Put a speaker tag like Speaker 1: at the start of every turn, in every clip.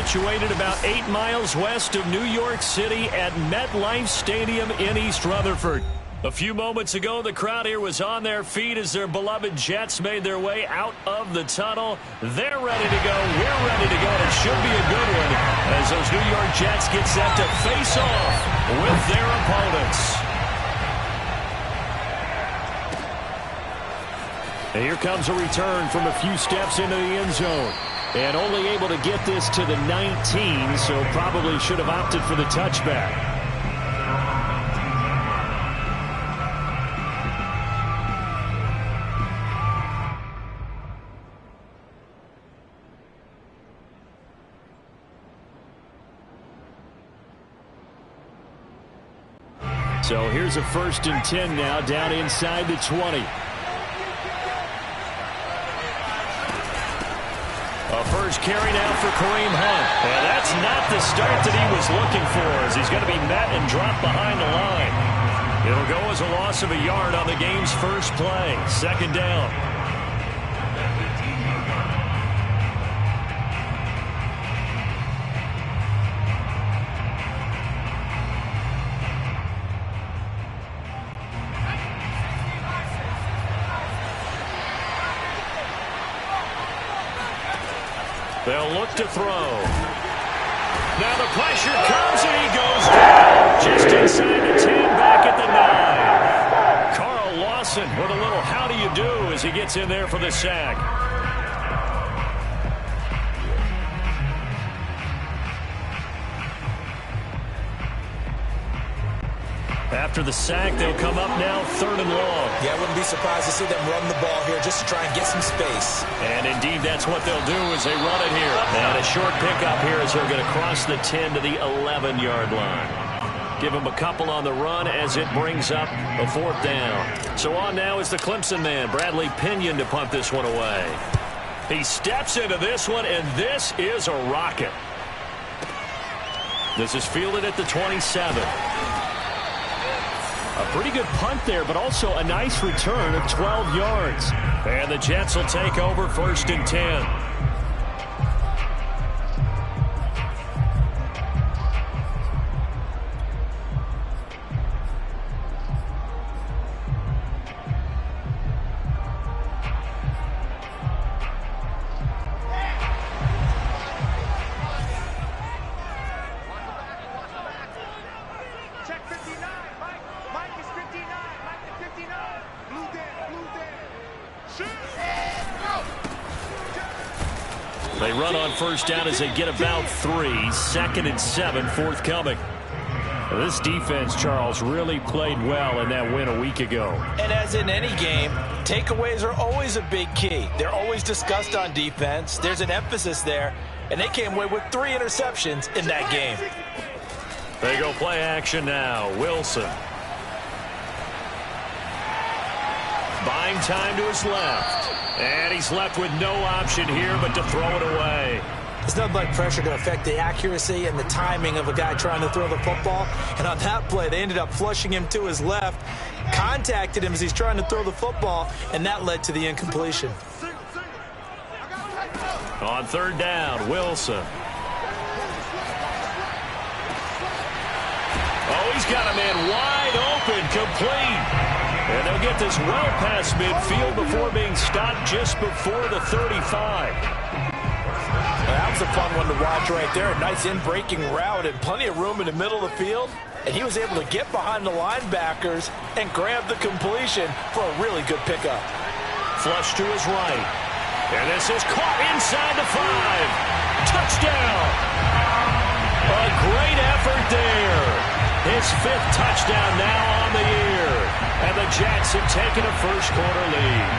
Speaker 1: situated about 8 miles west of New York City at MetLife Stadium in East Rutherford. A few moments ago, the crowd here was on their feet as their beloved Jets made their way out of the tunnel. They're ready to go. We're ready to go. It should be a good one as those New York Jets get set to face off with their opponents. And here comes a return from a few steps into the end zone. And only able to get this to the 19, so probably should have opted for the touchback. So here's a 1st and 10 now down inside the 20. A first carry now for Kareem Hunt. And that's not the start that he was looking for as he's going to be met and dropped behind the line. It'll go as a loss of a yard on the game's first play. 2nd down. They'll look to throw. Now the pressure comes and he goes down. Just inside the 10, back at the 9. Carl Lawson with a little how do you do as he gets in there for the sack. After the sack, they'll come up now 3rd and long.
Speaker 2: Yeah, I wouldn't be surprised to see them run the ball here just to try and get some space.
Speaker 1: And indeed, that's what they'll do as they run it here. And a short pickup here as they're going to cross the 10 to the 11-yard line. Give them a couple on the run as it brings up a 4th down. So on now is the Clemson man, Bradley Pinion, to punt this one away. He steps into this one, and this is a rocket. This is fielded at the 27. A pretty good punt there, but also a nice return of 12 yards. And the Jets will take over 1st and 10. They run on 1st down as they get about 3. 2nd and 7 forthcoming. This defense, Charles, really played well in that win a week ago.
Speaker 3: And as in any game, takeaways are always a big key. They're always discussed on defense. There's an emphasis there, and they came away with 3 interceptions in that game.
Speaker 1: They go play action now. Wilson. Buying time to his left. And he's left with no option here but to throw it away.
Speaker 3: There's nothing like pressure to affect the accuracy and the timing of a guy trying to throw the football. And on that play, they ended up flushing him to his left, contacted him as he's trying to throw the football, and that led to the incompletion.
Speaker 1: On 3rd down, Wilson. Oh, he's got a man wide open, complete. And they'll get this well past midfield before being stopped just before the 35.
Speaker 3: That was a fun one to watch right there. A nice in-breaking route and plenty of room in the middle of the field. And he was able to get behind the linebackers and grab the completion for a really good pickup.
Speaker 1: Flush to his right. And this is caught inside the 5. Touchdown. A great effort there. His 5th touchdown now on the year. And the Jets have taken a first-quarter lead.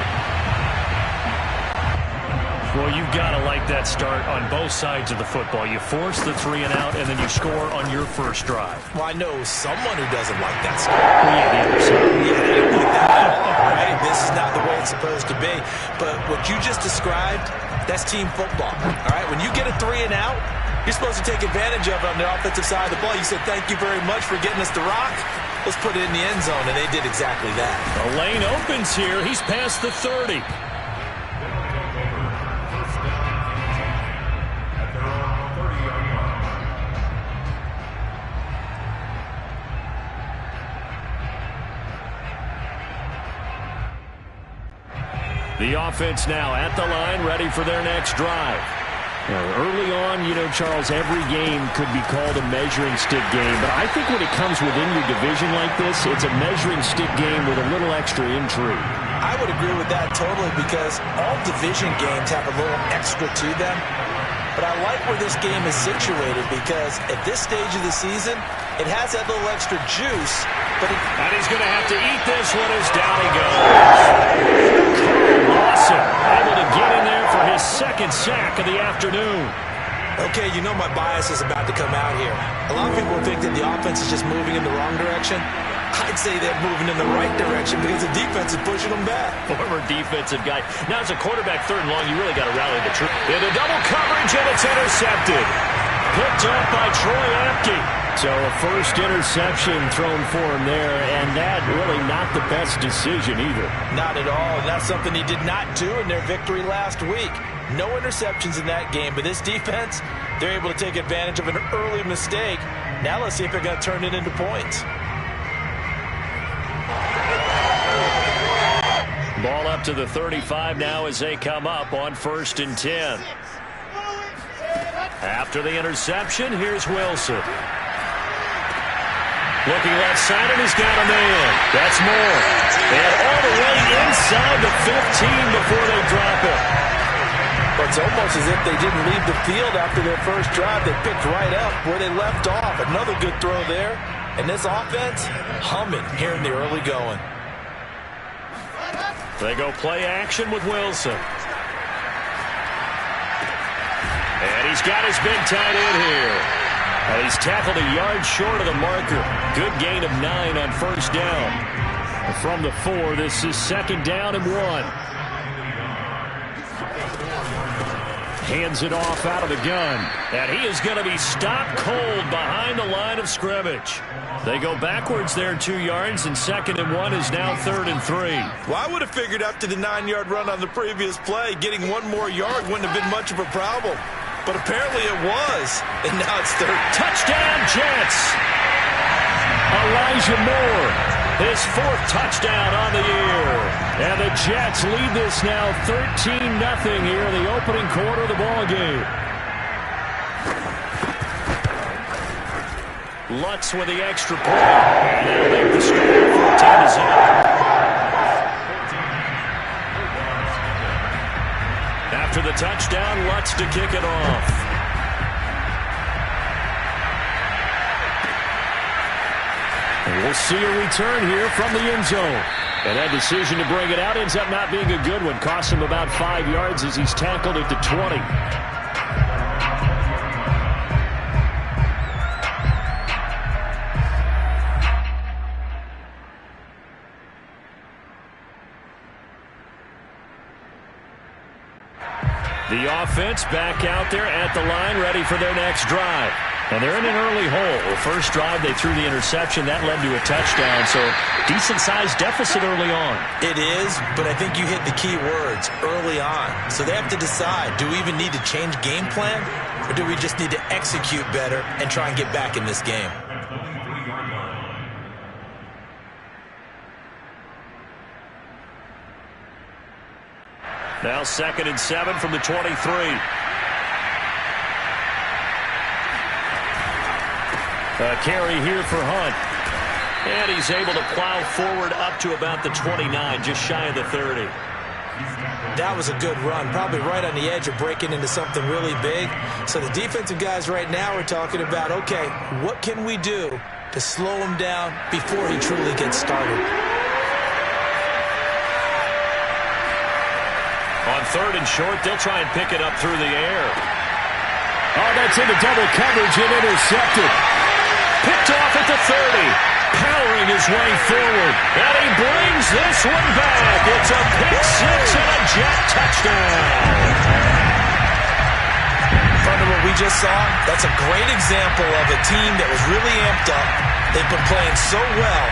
Speaker 1: Well, you've got to like that start on both sides of the football. You force the 3 and out, and then you score on your first drive.
Speaker 3: Well, I know someone who doesn't like that start.
Speaker 1: Well, yeah, the other side.
Speaker 3: Yeah, they don't like that at all, right? This is not the way it's supposed to be. But what you just described, that's team football, all right? When you get a 3 and out, you're supposed to take advantage of it on the offensive side of the ball. You said, thank you very much for getting us the rock. Let's put it in the end zone, and they did exactly that.
Speaker 1: The lane opens here. He's past the 30. The offense now at the line, ready for their next drive. Early on, Charles, every game could be called a measuring stick game. But I think when it comes within your division like this, it's a measuring stick game with a little extra intrigue.
Speaker 3: I would agree with that totally because all division games have a little extra to them. But I like where this game is situated because at this stage of the season, it has that little extra juice.
Speaker 1: And he's going to have to eat this one as down he goes. Lawson able to get in there for his second sack of the afternoon.
Speaker 3: Okay, my bias is about to come out here. A lot of people think that the offense is just moving in the wrong direction. I'd say they're moving in the right direction because the defense is pushing them back.
Speaker 1: Former defensive guy. Now as a quarterback, 3rd and long, you really got to rally the troops. Into double coverage, and it's intercepted. Picked up by Troy Apke. So a first interception thrown for him there, and that really not the best decision either.
Speaker 3: Not at all, and that's something he did not do in their victory last week. No interceptions in that game, but this defense, they're able to take advantage of an early mistake. Now let's see if they're going to turn it into points.
Speaker 1: Ball up to the 35 now as they come up on 1st and 10. After the interception, here's Wilson. Looking left side, and he's got a man. That's Moore. And all the way inside the 15 before they drop it.
Speaker 3: But it's almost as if they didn't leave the field after their first drive. They picked right up where they left off. Another good throw there. And this offense, humming here in the early going.
Speaker 1: They go play action with Wilson. And he's got his big tight end here. And he's tackled a yard short of the marker. Good gain of 9 on 1st down. From the 4, this is 2nd down and 1. Hands it off out of the gun. And he is going to be stopped cold behind the line of scrimmage. They go backwards there 2 yards, and 2nd and 1 is now 3rd and 3.
Speaker 3: Well, I would have figured after the 9-yard run on the previous play, getting 1 more yard wouldn't have been much of a problem. But apparently it was, and now it's 3rd.
Speaker 1: Touchdown, Jets! Elijah Moore, his 4th touchdown on the year. And the Jets lead this now 13-0 here in the opening quarter of the ballgame. Lutz with the extra point. And they'll make the score 14-0. After the touchdown, Lutz to kick it off. And we'll see a return here from the end zone. And that decision to bring it out ends up not being a good one. Costs him about 5 yards as he's tackled at the 20. The offense back out there at the line, ready for their next drive. And they're in an early hole. First drive, they threw the interception. That led to a touchdown, so decent-sized deficit early on.
Speaker 3: It is, but I think you hit the key words, early on. So they have to decide, do we even need to change game plan, or do we just need to execute better and try and get back in this game?
Speaker 1: Now 2nd and 7 from the 23. A carry here for Hunt. And he's able to plow forward up to about the 29, just shy of the 30.
Speaker 3: That was a good run, probably right on the edge of breaking into something really big. So the defensive guys right now are talking about, okay, what can we do to slow him down before he truly gets started?
Speaker 1: On 3rd and short, they'll try and pick it up through the air. Oh, that's into double coverage and intercepted. Picked off at the 30. Powering his way forward. And he brings this one back. It's a pick 6 and a Jet touchdown.
Speaker 3: From what we just saw, that's a great example of a team that was really amped up. They've been playing so well,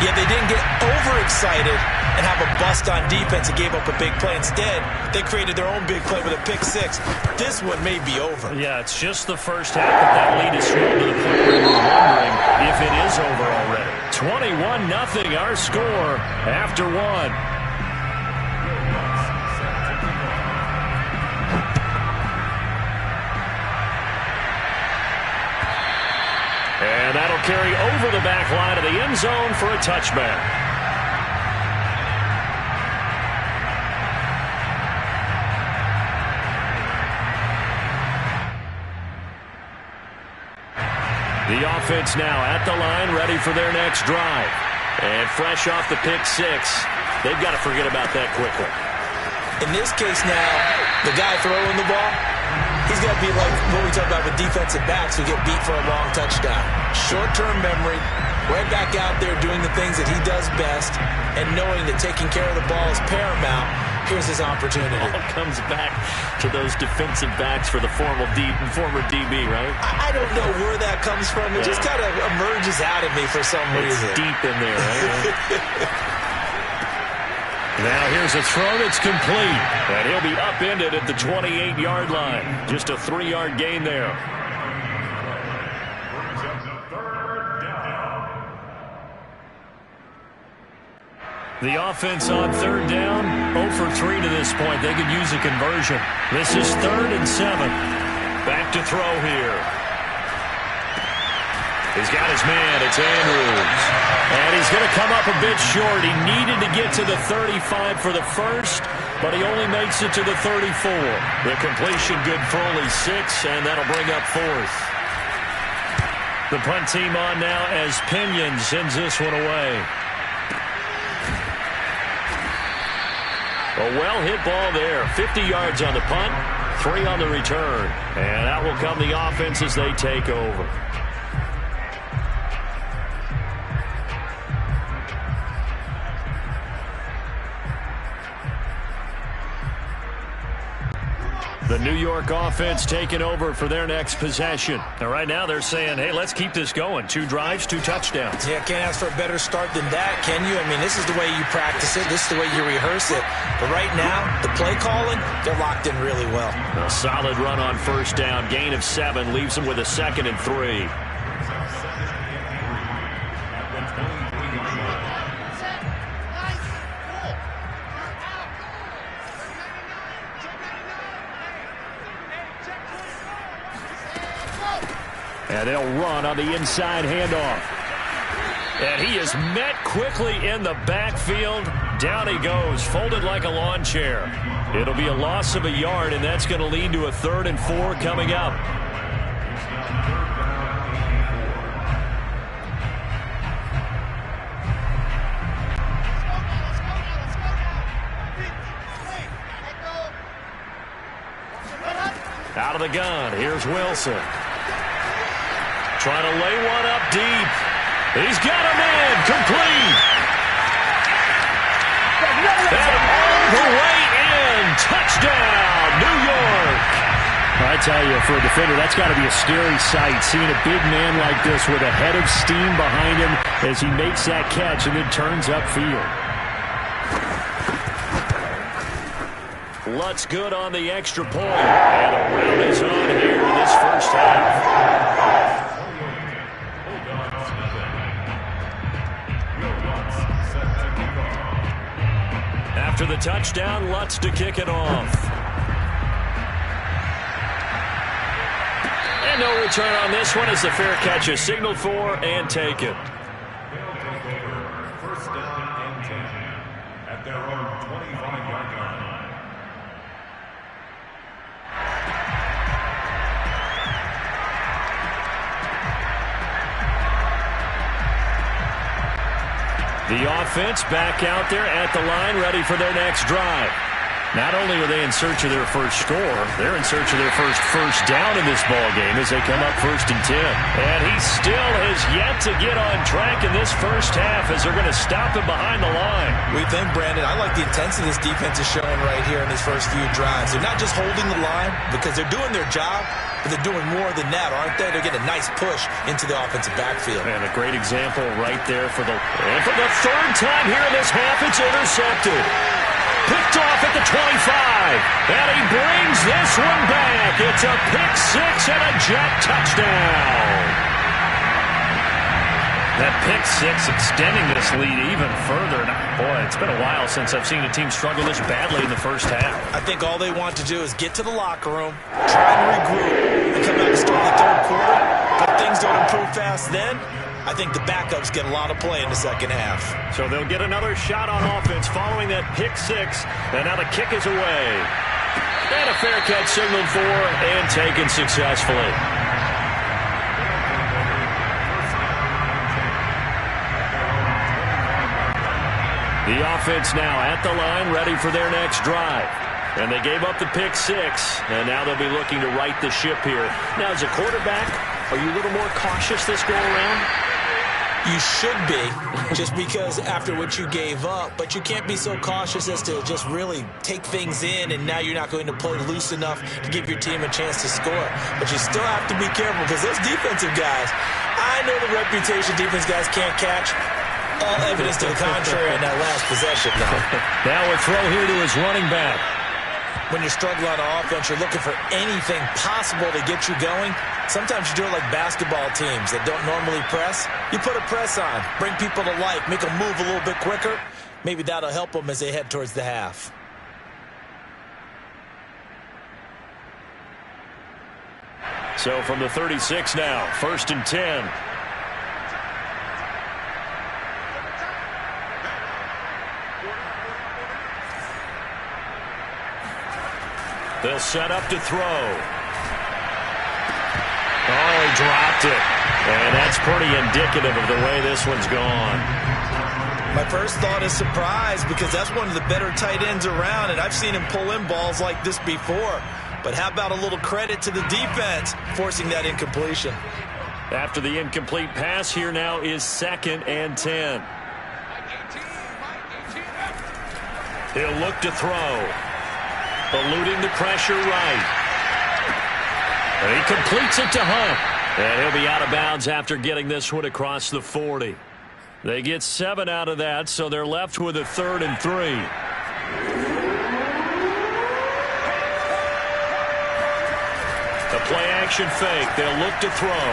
Speaker 3: yet they didn't get overexcited and have a bust on defense and gave up a big play. Instead, they created their own big play with a pick 6. This one may be over.
Speaker 1: Yeah, it's just the first half, but that lead is swelled to the point where you're wondering if it is over already. 21-0 our score after 1. carry over the back line of the end zone for a touchback. The offense now at the line, ready for their next drive. And fresh off the pick six, they've got to forget about that quickly.
Speaker 3: In this case now, the guy throwing the ball, he's got to be like what we talk about with defensive backs who get beat for a long touchdown. Short-term memory, right back out there doing the things that he does best, and knowing that taking care of the ball is paramount. Here's his opportunity.
Speaker 1: All comes back to those defensive backs for the former DB, right?
Speaker 3: I don't know where that comes from. It just kind of emerges out of me for some reason.
Speaker 1: It's deep in there, right? Now here's a throw that's complete. And he'll be upended at the 28-yard line. Just a 3-yard gain there. The offense on third down, 0 for 3 to this point. They could use a conversion. This is 3rd and 7. Back to throw here. He's got his man. It's Andrews. And he's going to come up a bit short. He needed to get to the 35 for the first, but he only makes it to the 34. The completion good for only 6, and that'll bring up 4th. The punt team on now as Pinion sends this one away. A well-hit ball there. 50 yards on the punt, 3 on the return. And out will come the offense as they take over. The New York offense taking over for their next possession. Now, right now they're saying, hey, let's keep this going. 2 drives, 2 touchdowns.
Speaker 3: Yeah, can't ask for a better start than that, can you? I mean, this is the way you practice it. This is the way you rehearse it. But right now, the play calling, they're locked in really well.
Speaker 1: A solid run on first down. Gain of 7 leaves them with a 2nd and 3. And they'll run on the inside handoff. And he is met quickly in the backfield. Down he goes, folded like a lawn chair. It'll be a loss of a yard, and that's going to lead to a 3rd and 4 coming up. Out of the gun, here's Wilson. Trying to lay one up deep. He's got a man complete. And all the way in. Touchdown, New York. I tell you, for a defender, that's got to be a scary sight, seeing a big man like this with a head of steam behind him as he makes that catch and then turns upfield. Lutz good on the extra point. And a round is on here in this first half. After the touchdown, Lutz to kick it off. And no return on this one as the fair catch is signaled for and taken.
Speaker 4: First down and 10 at their own 25-yard line.
Speaker 1: The offense back out there at the line, ready for their next drive. Not only are they in search of their first score, they're in search of their first down in this ball game as they come up 1st and 10. And he still has yet to get on track in this first half as they're going to stop him behind the line.
Speaker 3: We think, Brandon, I like the intensity this defense is showing right here in these first few drives. They're not just holding the line because they're doing their job, but they're doing more than that, aren't they? They're getting a nice push into the offensive backfield.
Speaker 1: And a great example right there for the 3rd time here in this half, it's intercepted. Picked off at the 25, and he brings this one back. It's a pick 6 and a Jet touchdown. That pick 6 extending this lead even further. Boy, it's been a while since I've seen a team struggle this badly in the first half.
Speaker 3: I think all they want to do is get to the locker room, try to regroup, and come out and start the 3rd quarter. But things don't improve fast then. I think the backups get a lot of play in the second half.
Speaker 1: So they'll get another shot on offense following that pick six. And now the kick is away. And a fair catch signaled for and taken successfully. The offense now at the line, ready for their next drive. And they gave up the pick six, and now they'll be looking to right the ship here. Now, as a quarterback, are you a little more cautious this go-around?
Speaker 3: You should be, just because after what you gave up. But you can't be so cautious as to just really take things in, and now you're not going to play loose enough to give your team a chance to score. But you still have to be careful, because those defensive guys, I know the reputation defense guys can't catch. All evidence to the contrary in that last possession now.
Speaker 1: Now a throw here to his running back.
Speaker 3: When you're struggling on offense, you're looking for anything possible to get you going. Sometimes you do it like basketball teams that don't normally press. You put a press on, bring people to life, make them move a little bit quicker. Maybe that'll help them as they head towards the half.
Speaker 1: So from the 36 now, 1st and 10. They'll set up to throw. Oh, he dropped it. And that's pretty indicative of the way this one's gone.
Speaker 3: My first thought is surprise, because that's one of the better tight ends around, and I've seen him pull in balls like this before. But how about a little credit to the defense forcing that incompletion?
Speaker 1: After the incomplete pass, here now is 2nd and 10. He'll look to throw. Eluding the pressure right. And he completes it to Hunt. And he'll be out of bounds after getting this one across the 40. They get 7 out of that, so they're left with a 3rd and 3. The play-action fake. They'll look to throw.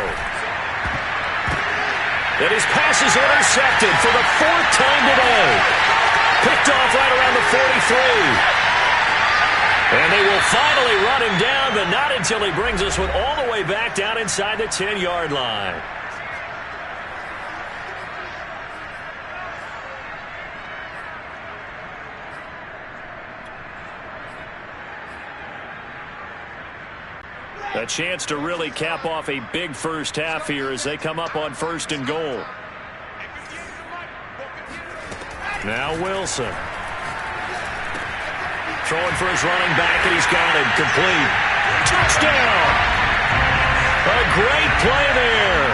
Speaker 1: And his pass is intercepted for the 4th time today. Picked off right around the 43. And they will finally run him down, but not until he brings this one all the way back down inside the 10-yard line. A chance to really cap off a big first half here as they come up on 1st and goal. Now Wilson. Throwing for his running back, and he's got him complete. Touchdown! A great play there.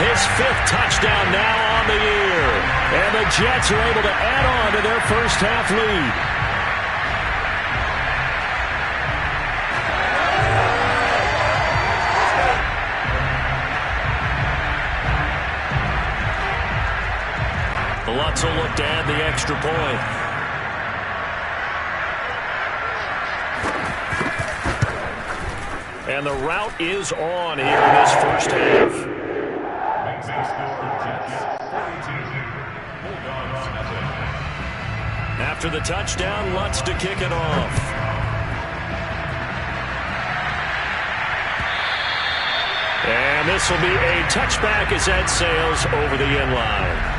Speaker 1: His 5th touchdown now on the year. And the Jets are able to add on to their first half lead. Lutz will look to add the extra point. And the route is on here in this first half. After the touchdown, Lutz to kick it off. And this will be a touchback as that sails over the end line.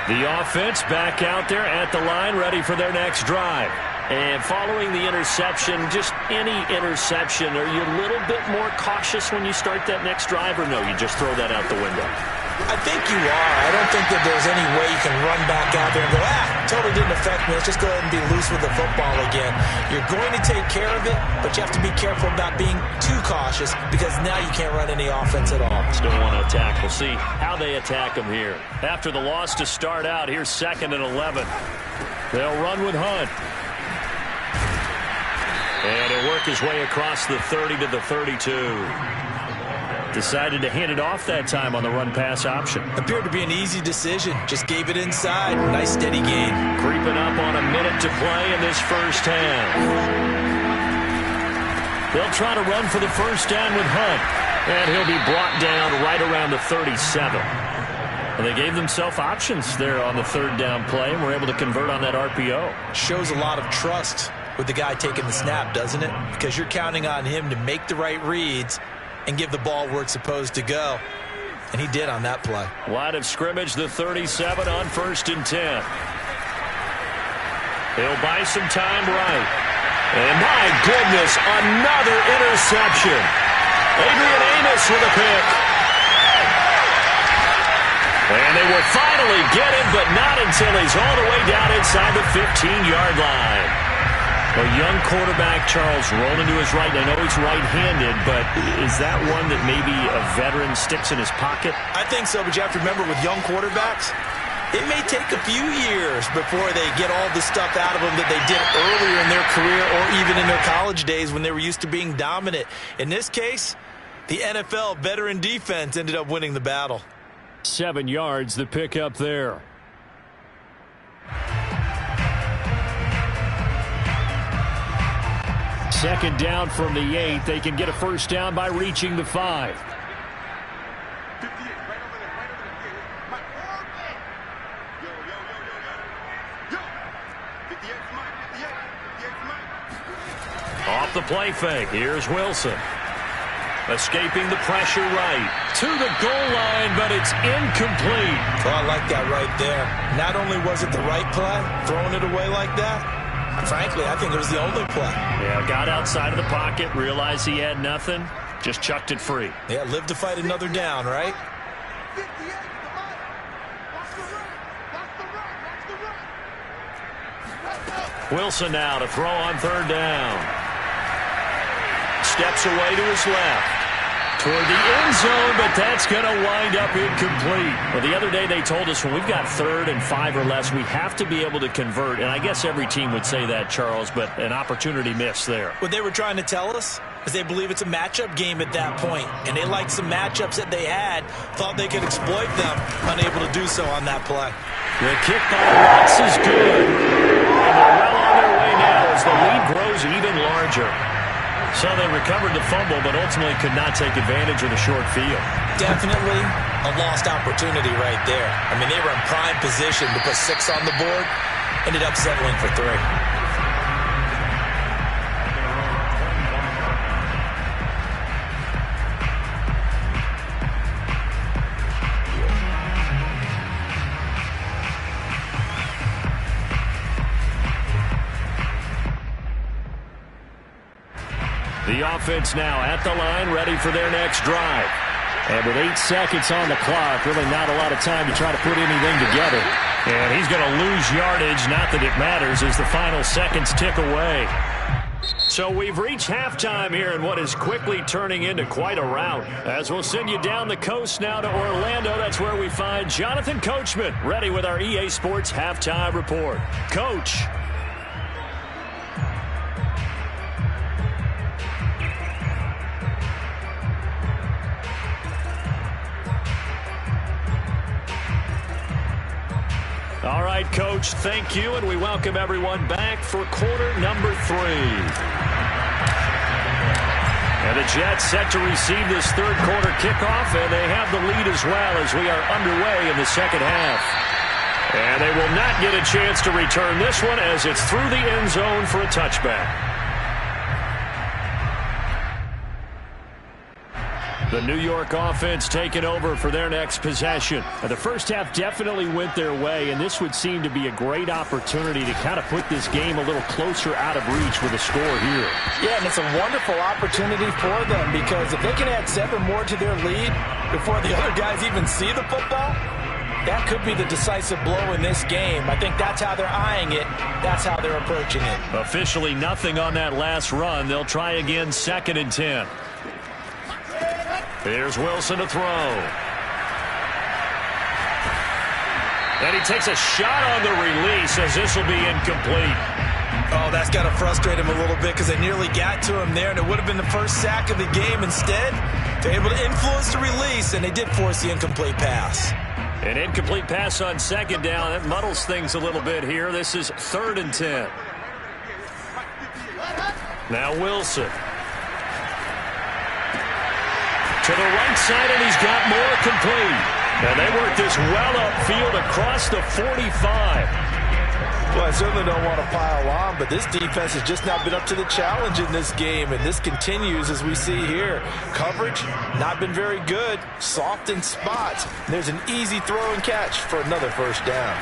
Speaker 1: The offense back out there at the line, ready for their next drive. And following the interception, just any interception, are you a little bit more cautious when you start that next drive, or no, you just throw that out the window?
Speaker 3: I think you are. I don't think that there's any way you can run back out there and go, totally didn't affect me. Let's just go ahead and be loose with the football again. You're going to take care of it, but you have to be careful about being too cautious, because now you can't run any offense at all.
Speaker 1: Still want to attack. We'll see how they attack them here. After the loss to start out, here's 2nd and 11. They'll run with Hunt. And he'll work his way across the 30 to the 32. Decided to hand it off that time on the run-pass option.
Speaker 3: Appeared to be an easy decision. Just gave it inside. Nice steady gain. Creeping
Speaker 1: up on a minute to play in this first half. They'll try to run for the first down with Hunt. And he'll be brought down right around the 37. And they gave themselves options there on the third down play and were able to convert on that RPO.
Speaker 3: Shows a lot of trust with the guy taking the snap, doesn't it? Because you're counting on him to make the right reads and give the ball where it's supposed to go. And he did on that play.
Speaker 1: Line of scrimmage, the 37 on 1st and 10. He'll buy some time right. And my goodness, another interception. Adrian Amos with a pick. And they will finally get him, but not until he's all the way down inside the 15-yard line. A young quarterback, Charles, rolling to his right. I know he's right-handed, but is that one that maybe a veteran sticks in his pocket?
Speaker 3: I think so, but you have to remember with young quarterbacks, it may take a few years before they get all the stuff out of them that they did earlier in their career or even in their college days when they were used to being dominant. In this case, the NFL veteran defense ended up winning the battle.
Speaker 1: 7 yards, the pickup there. Second down from the 8. They can get a first down by reaching the 5. Off the play fake. Here's Wilson. Escaping the pressure right. To the goal line, but it's incomplete.
Speaker 3: Oh, I like that right there. Not only was it the right play, throwing it away like that, frankly, I think it was the only play.
Speaker 1: Yeah, got outside of the pocket, realized he had nothing, just chucked it free.
Speaker 3: Yeah, live to fight another down, right?
Speaker 1: Wilson now to throw on third down. Steps away to his left. Toward the end zone, but that's going to wind up incomplete. Well, the other day they told us when we've got 3rd and 5 or less, we have to be able to convert. And I guess every team would say that, Charles, but an opportunity missed there.
Speaker 3: What they were trying to tell us is they believe it's a matchup game at that point. And they liked some matchups that they had, thought they could exploit them, unable to do so on that play.
Speaker 1: The kick by Watts is good. And they're well on their way now as the lead grows even larger. So they recovered the fumble, but ultimately could not take advantage of the short field.
Speaker 3: Definitely a lost opportunity right there. I mean, they were in prime position to put 6 on the board, ended up settling for 3.
Speaker 1: The offense now at the line, ready for their next drive. And with 8 seconds on the clock, really not a lot of time to try to put anything together. And he's going to lose yardage, not that it matters, as the final seconds tick away. So we've reached halftime here in what is quickly turning into quite a rout. As we'll send you down the coast now to Orlando, that's where we find Jonathan Coachman, ready with our EA Sports Halftime Report. Coach. All right, Coach, thank you, and we welcome everyone back for quarter number 3. And the Jets set to receive this third quarter kickoff, and they have the lead as well as we are underway in the second half. And they will not get a chance to return this one as it's through the end zone for a touchback. The New York offense taking over for their next possession. The first half definitely went their way, and this would seem to be a great opportunity to kind of put this game a little closer out of reach with a score here.
Speaker 5: Yeah, and it's a wonderful opportunity for them because if they can add 7 more to their lead before the other guys even see the football, that could be the decisive blow in this game. I think that's how they're eyeing it. That's how they're approaching it.
Speaker 1: Officially nothing on that last run. They'll try again 2nd and 10. Here's Wilson to throw. And he takes a shot on the release as this will be incomplete.
Speaker 3: Oh, that's got to frustrate him a little bit because they nearly got to him there, and it would have been the first sack of the game. Instead, they're able to influence the release, and they did force the incomplete pass.
Speaker 1: An incomplete pass on 2nd down. That muddles things a little bit here. This is 3rd and 10. Now Wilson. To the right side, and he's got more complete. And they work this well upfield across the 45.
Speaker 5: Well, I certainly don't want to pile on, but this defense has just not been up to the challenge in this game, and this continues as we see here. Coverage, not been very good, soft in spots. And there's an easy throw and catch for another first down.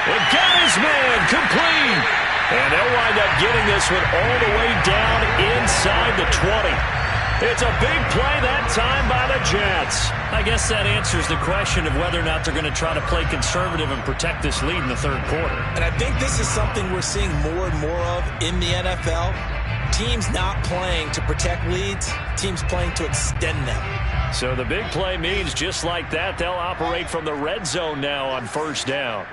Speaker 1: And got his man complete. And they'll wind up getting this one all the way down inside the 20. It's a big play that time by the Jets.
Speaker 6: I guess that answers the question of whether or not they're going to try to play conservative and protect this lead in the third quarter.
Speaker 3: And I think this is something we're seeing more and more of in the NFL. Teams not playing to protect leads, teams playing to extend them.
Speaker 1: So the big play means just like that, they'll operate from the red zone now on first down.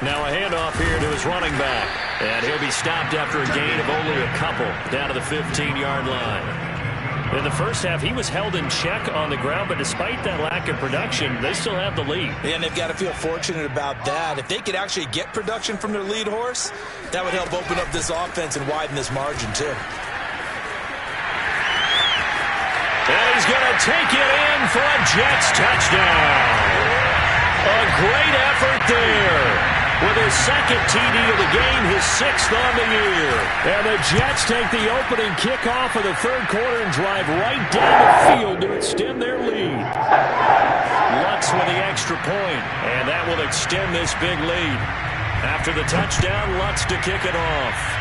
Speaker 1: Now a handoff here to his running back. And he'll be stopped after a gain of only a couple down to the 15-yard line. In the first half, he was held in check on the ground, but despite that lack of production, they still have the lead.
Speaker 3: And they've got to feel fortunate about that. If they could actually get production from their lead horse, that would help open up this offense and widen this margin, too.
Speaker 1: And he's going to take it in for a Jets touchdown. A great effort there. With his second TD of the game, his sixth on the year. And the Jets take the opening kickoff of the third quarter and drive right down the field to extend their lead. Lutz with the extra point, and that will extend this big lead. After the touchdown, Lutz to kick it off.